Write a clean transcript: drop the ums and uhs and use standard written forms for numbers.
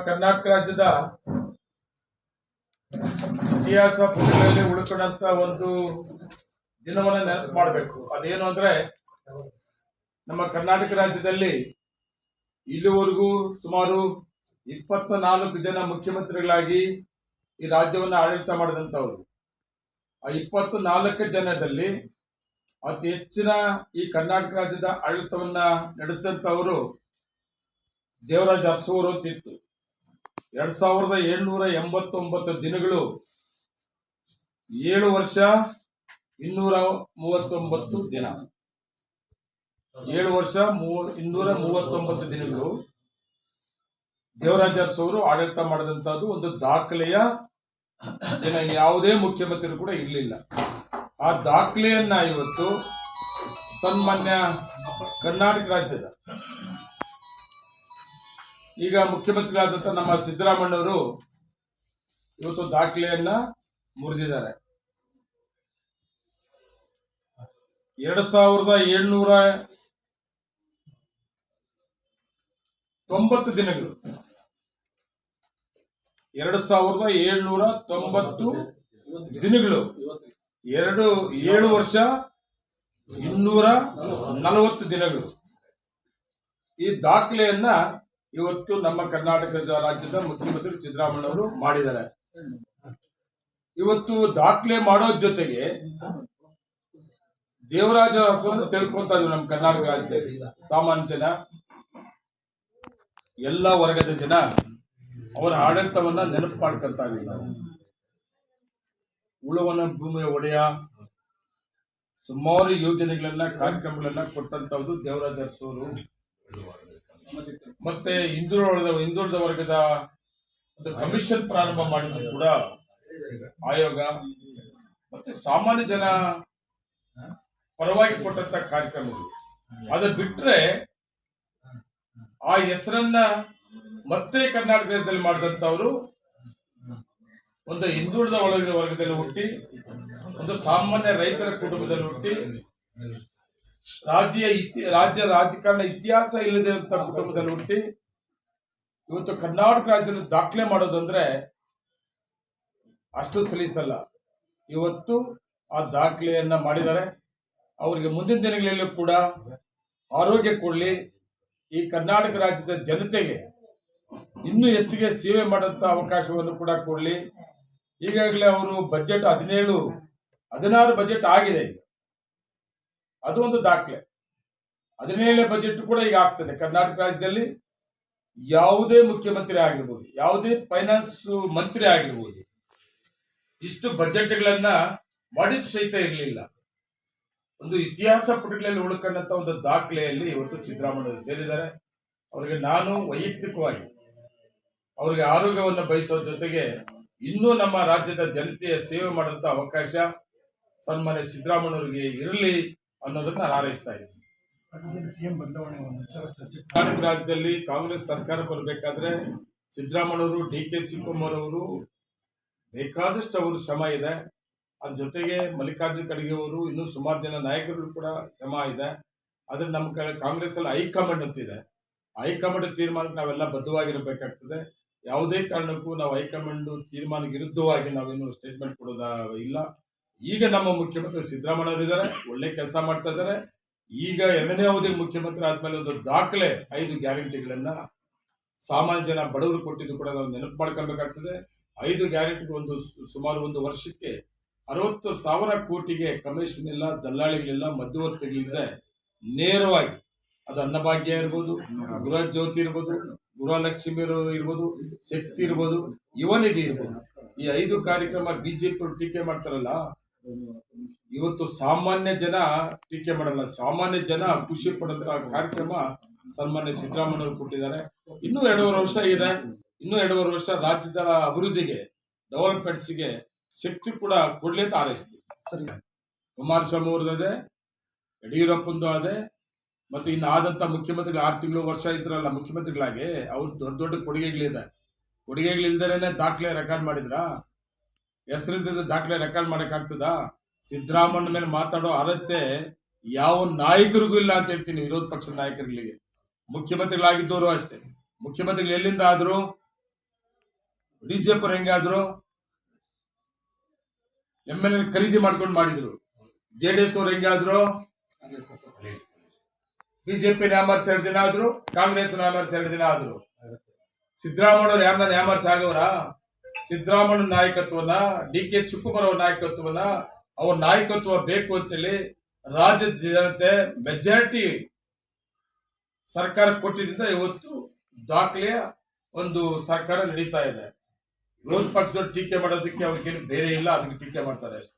ಕರ್ನಾಟಕ ರಾಜ್ಯದ ಇತಿಹಾಸ ಪುಟಗಳಲ್ಲಿ ಉಳ್ಕೊಂಡಂತ ಒಂದು ದಿನವನ್ನ ನೆನಪು ಮಾಡಬೇಕು. ಅದೇನು ಅಂದ್ರೆ, ನಮ್ಮ ಕರ್ನಾಟಕ ರಾಜ್ಯದಲ್ಲಿ ಇಲ್ಲಿವರೆಗೂ ಸುಮಾರು 24 ಜನ ಮುಖ್ಯಮಂತ್ರಿಗಳಾಗಿ ಈ ರಾಜ್ಯವನ್ನ ಆಡಳಿತ ಮಾಡಿದಂತವರು. ಆ 24 ಜನದಲ್ಲಿ ಅತಿ ಹೆಚ್ಚಿನ ಈ ಕರ್ನಾಟಕ ರಾಜ್ಯದ ಆಡಳಿತವನ್ನ ನಡೆಸಿದಂತವರು ದೇವರಾಜ ಅರಸು ಅಂತಿತ್ತು. 2789 ದಿನಗಳು, 7 ವರ್ಷ 239 ದಿನ, 7 ವರ್ಷ 239 ದಿನಗಳು ದೇವರಾಜ ಅರಸು ಆಡಳಿತ ಮಾಡಿದಂತಹದ್ದು ಒಂದು ದಾಖಲೆಯ ದಿನ. ಯಾವುದೇ ಮುಖ್ಯಮಂತ್ರಿ ಕೂಡ ಇರಲಿಲ್ಲ. ಆ ದಾಖಲೆಯನ್ನ ಇವತ್ತು ಸನ್ಮಾನ್ಯ ಕರ್ನಾಟಕ ರಾಜ್ಯದ ಈಗ ಮುಖ್ಯಮಂತ್ರಿಗಳಾದಂತ ನಮ್ಮ ಸಿದ್ದರಾಮಣ್ಣವರು ಇವತ್ತು ದಾಖಲೆಯನ್ನ ಮುರಿದಿದ್ದಾರೆ. 2790 ದಿನಗಳು, 2790 ದಿನಗಳು, 7 ವರ್ಷ 240 ದಿನಗಳು. ಈ ದಾಖಲೆಯನ್ನ ಇವತ್ತು ನಮ್ಮ ಕರ್ನಾಟಕ ರಾಜ್ಯದ ಮುಖ್ಯಮಂತ್ರಿ ಸಿದ್ದರಾಮಯ್ಯ ಮಾಡಿದ್ದಾರೆ. ಇವತ್ತು ದಾಖಲೆ ಮಾಡೋ ಜೊತೆಗೆ ದೇವರಾಜ ಅರಸನ್ನು ತಿಳ್ಕೊಂತ ಇದ್ವಿ. ನಮ್ಮ ಕರ್ನಾಟಕ ರಾಜ್ಯದಲ್ಲಿ ಸಾಮಾನ್ಯ ಜನ, ಎಲ್ಲ ವರ್ಗದ ಜನ ಅವರ ಆಡಳಿತವನ್ನ ನೆನಪು ಮಾಡ್ಕೊಂತ ಇದ್ವಿ. ನಾವು ಉಳುವನ ಭೂಮಿಯ ಒಡೆಯ, ಸುಮಾರು ಯೋಜನೆಗಳನ್ನ ಕಾರ್ಯಕ್ರಮಗಳನ್ನ ಕೊಟ್ಟಂತವ್ರು ದೇವರಾಜ ಅರಸು. ಮತ್ತೆ ಹಿಂದುಳಿದ ವರ್ಗದ ಒಂದು ಕಮಿಷನ್ ಪ್ರಾರಂಭ ಮಾಡಿದ್ರು ಕೂಡ ಆಯೋಗ, ಮತ್ತೆ ಸಾಮಾನ್ಯ ಜನ ಪರವಾಗಿ ಕೊಟ್ಟಂತ ಕಾರ್ಯಕ್ರಮಗಳು. ಅದು ಬಿಟ್ರೆ ಆ ಹೆಸರನ್ನ ಮತ್ತೆ ಕರ್ನಾಟಕ ದೇಶದಲ್ಲಿ ಮಾಡಿದಂತವರು ಒಂದು ಹಿಂದುಳಿದ ವರ್ಗದಲ್ಲಿ ಹುಟ್ಟಿ, ಒಂದು ಸಾಮಾನ್ಯ ರೈತರ ಕುಟುಂಬದಲ್ಲಿ ಹುಟ್ಟಿ, ರಾಜ್ಯ ರಾಜಕಾರಣ ಇತಿಹಾಸ ಇಲ್ಲದೆ ಅಂತ ಕುಟುಂಬದಲ್ಲಿ ಹುಟ್ಟಿ ಇವತ್ತು ಕರ್ನಾಟಕ ರಾಜ್ಯದ ದಾಖಲೆ ಮಾಡೋದಂದ್ರೆ ಅಷ್ಟು ಸಲೀಸಲ್ಲ. ಇವತ್ತು ಆ ದಾಖಲೆಯನ್ನ ಮಾಡಿದ್ದಾರೆ. ಅವರಿಗೆ ಮುಂದಿನ ದಿನಗಳಲ್ಲೂ ಕೂಡ ಆರೋಗ್ಯ ಕೊಡ್ಲಿ, ಈ ಕರ್ನಾಟಕ ರಾಜ್ಯದ ಜನತೆಗೆ ಇನ್ನೂ ಹೆಚ್ಚಿಗೆ ಸೇವೆ ಮಾಡಂತ ಅವಕಾಶವನ್ನು ಕೂಡ ಕೊಡ್ಲಿ. ಈಗಾಗಲೇ ಅವರು ಬಜೆಟ್ 16 ಬಜೆಟ್ ಆಗಿದೆ. ಈಗ ಅದು ಒಂದು ದಾಖಲೆ. 17ನೇ ಬಜೆಟ್ ಕೂಡ ಈಗ ಆಗ್ತದೆ. ಕರ್ನಾಟಕ ರಾಜ್ಯದಲ್ಲಿ ಯಾವುದೇ ಮುಖ್ಯಮಂತ್ರಿ ಆಗಿರ್ಬೋದು, ಯಾವುದೇ ಫೈನಾನ್ಸ್ ಮಂತ್ರಿ ಆಗಿರ್ಬೋದು, ಇಷ್ಟು ಬಜೆಟ್ಗಳನ್ನ ಮಾಡಿದ ಸಹಿತ ಇರಲಿಲ್ಲ. ಒಂದು ಇತಿಹಾಸ ಪುಟಗಳಲ್ಲಿ ಉಳ್ಕೊಂಡಂತ ಒಂದು ದಾಖಲೆಯಲ್ಲಿ ಇವತ್ತು ಸಿದ್ದರಾಮಯ್ಯ ಸೇರಿದ್ದಾರೆ. ಅವರಿಗೆ ನಾನು ವೈಯಕ್ತಿಕವಾಗಿ ಅವರಿಗೆ ಆರೋಗ್ಯವನ್ನು ಬಯಸೋ ಜೊತೆಗೆ ಇನ್ನೂ ನಮ್ಮ ರಾಜ್ಯದ ಜನತೆಯ ಸೇವೆ ಮಾಡುವಂತ ಅವಕಾಶ ಸನ್ಮಾನ್ಯ ಸಿದ್ದರಾಮಯ್ಯವರಿಗೆ ಇರಲಿ ಅನ್ನೋದನ್ನ ನಾನು ಹಾರೈಸ್ತಾ ಇದ್ದೀನಿ. ಕರ್ನಾಟಕ ರಾಜ್ಯದಲ್ಲಿ ಕಾಂಗ್ರೆಸ್ ಸರ್ಕಾರ ಬರಬೇಕಾದ್ರೆ ಸಿದ್ದರಾಮಯ್ಯವರು, ಡಿ.ಕೆ. ಶಿವಕುಮಾರ್ ಅವರು ಬೇಕಾದಷ್ಟು ಅವರು ಶ್ರಮ ಇದೆ. ಅದ್ರ ಜೊತೆಗೆ ಮಲ್ಲಿಕಾರ್ಜುನ ಖರ್ಗೆ ಅವರು, ಇನ್ನೂ ಸುಮಾರು ಜನ ನಾಯಕರು ಕೂಡ ಶ್ರಮ ಇದೆ. ಆದ್ರೆ ನಮ್ಮ ಕಾಂಗ್ರೆಸ್ ಅಲ್ಲಿ ಹೈಕಮಾಂಡ್ ಅಂತಿದೆ. ಹೈಕಮಾಂಡ್ ತೀರ್ಮಾನಕ್ಕೆ ನಾವೆಲ್ಲ ಬದ್ಧವಾಗಿರಬೇಕಾಗ್ತದೆ. ಯಾವುದೇ ಕಾರಣಕ್ಕೂ ನಾವು ಹೈಕಮಾಂಡ್ ತೀರ್ಮಾನಕ್ಕೆ ವಿರುದ್ಧವಾಗಿ ನಾವೇನು ಸ್ಟೇಟ್ಮೆಂಟ್ ಕೊಡೋದ ಇಲ್ಲ. ಈಗ ನಮ್ಮ ಮುಖ್ಯಮಂತ್ರಿ ಸಿದ್ದರಾಮಯ್ಯ ಅವರು ಇದ್ದಾರೆ, ಒಳ್ಳೆ ಕೆಲಸ ಮಾಡ್ತಾ ಇದ್ದಾರೆ. ಈಗ 2ನೇ ಅವಧಿಗೆ ಮುಖ್ಯಮಂತ್ರಿ ಆದ್ಮೇಲೆ ಒಂದು ದಾಖಲೆ 5 ಗ್ಯಾರಂಟಿಗಳನ್ನ ಸಾಮಾನ್ಯ ಜನ ಬಡವರು ಕೊಟ್ಟಿದ್ದು ಕೂಡ ನಾವು ನೆನಪು ಮಾಡ್ಕೊಳ್ಬೇಕಾಗ್ತದೆ. 5 ಗ್ಯಾರಂಟಿ ಸುಮಾರು ಒಂದು ವರ್ಷಕ್ಕೆ 60,000 ಕೋಟಿಗೆ ಕಮಿಷನ್ ಇಲ್ಲ, ದಲ್ಲಾಳಿಗಳಿಲ್ಲ, ಮಧ್ಯವರ್ತಿಗಳಿದ್ರೆ ನೇರವಾಗಿ ಅದು ಅನ್ನಭಾಗ್ಯ ಇರ್ಬೋದು, ಗೃಹ ಜ್ಯೋತಿ ಇರ್ಬೋದು, ಗೃಹಲಕ್ಷ್ಮಿ ಇರ್ಬೋದು, ಶಕ್ತಿ ಇರ್ಬೋದು, ಯುವನಿಧಿ ಇರ್ಬೋದು. ಈ 5 ಕಾರ್ಯಕ್ರಮ ಬಿಜೆಪಿ ಟೀಕೆ ಮಾಡ್ತಾರಲ್ಲ, ಇವತ್ತು ಸಾಮಾನ್ಯ ಜನ ಟೀಕೆ ಮಾಡಲ್ಲ. ಸಾಮಾನ್ಯ ಜನ ಖುಷಿ ಪಡಂತ ಕಾರ್ಯಕ್ರಮ ಸನ್ಮಾನ್ಯ ಸಿದ್ದರಾಮಯ್ಯ ಕೊಟ್ಟಿದ್ದಾರೆ. ಇನ್ನೂ 2.5 ವರ್ಷ ಇದೆ. ಇನ್ನೂ 2.5 ವರ್ಷ ರಾಜ್ಯದ ಅಭಿವೃದ್ಧಿಗೆ, ಡೆವಲಪ್ಮೆಂಟ್ಸ್ಗೆ ಶಕ್ತಿ ಕೂಡ ಕೊಡ್ಲಿ ಅಂತ ಹಾರೈಸ್ತೀವಿ. ಕುಮಾರಸ್ವಾಮಿ ಅವ್ರದ್ದು ಅದೇ, ಯಡಿಯೂರಪ್ಪಂದು ಅದೇ, ಮತ್ತೆ ಇನ್ನು ಆದಂತ ಮುಖ್ಯಮಂತ್ರಿಗಳು 6 ತಿಂಗಳು ವರ್ಷ ಇದ್ರಲ್ಲ ಮುಖ್ಯಮಂತ್ರಿಗಳಾಗಿ, ಅವ್ರು ದೊಡ್ಡ ಕೊಡುಗೆಗಳಿದೆ. ಕೊಡುಗೆಗಳಿಲ್ದೇನೆ ದಾಖಲೆ ರೆಕಾರ್ಡ್ ಮಾಡಿದ್ರ? ಹೆಸರಿಲ್ಲದ ದಾಖಲೆ ರೆಕಾರ್ಡ್ ಮಾಡಕ್ಕಾಗ್ತದ? ಸಿದ್ದರಾಮಯ್ಯ ಮೇಲೆ ಮಾತಾಡೋ ಅರ್ಹತೆ ಯಾವ ನಾಯಕರಿಗೂ ಇಲ್ಲ ಅಂತ ಹೇಳ್ತೀನಿ. ವಿರೋಧ ಪಕ್ಷದ ನಾಯಕರುಗಳಿಗೆ, ಮುಖ್ಯಮಂತ್ರಿಗಳಾಗಿದ್ದವರು ಅಷ್ಟೇ. ಮುಖ್ಯಮಂತ್ರಿಗಳು ಎಲ್ಲಿಂದ ಆದ್ರು ಬಿಜೆಪಿ ಅವ್ರು ಹೆಂಗಾದ್ರು MLA ಖರೀದಿ ಮಾಡ್ಕೊಂಡು ಮಾಡಿದ್ರು. JDS ಅವ್ರು ಹೆಂಗಾದ್ರು ಬಿಜೆಪಿ ನ್ಯಾಮರ್ಸ್ 2 ದಿನ ಆದ್ರು, ಕಾಂಗ್ರೆಸ್ ನ್ಯಾಮರ್ಸ್ 2 ದಿನ ಆದ್ರು. ಸಿದ್ದರಾಮಯ್ಯವ್ರು ಯಾರನ್ನ ನ್ಯಾಮರ್ಸ್ ಆಗವ್ರ? ಸಿದ್ದರಾಮಯ್ಯ ನಾಯಕತ್ವನ, DK ಶಿವಕುಮಾರ್ ಅವರ ನಾಯಕತ್ವನ, ಅವ್ರ ನಾಯಕತ್ವ ಬೇಕು ಅಂತೇಳಿ ರಾಜ್ಯದ ಜನತೆ ಮೆಜಾರಿಟಿ ಸರ್ಕಾರ ಕೊಟ್ಟಿದ್ದರಿಂದ ಇವತ್ತು ದಾಖಲೆಯ ಒಂದು ಸರ್ಕಾರ ನಡೀತಾ ಇದೆ. ವಿರೋಧ ಪಕ್ಷದವ್ರು ಟೀಕೆ ಮಾಡೋದಕ್ಕೆ ಅವ್ರಿಗೇನು ಬೇರೆ ಇಲ್ಲ, ಅದಕ್ಕೆ ಟೀಕೆ ಮಾಡ್ತಾರೆ ಅಷ್ಟೇ.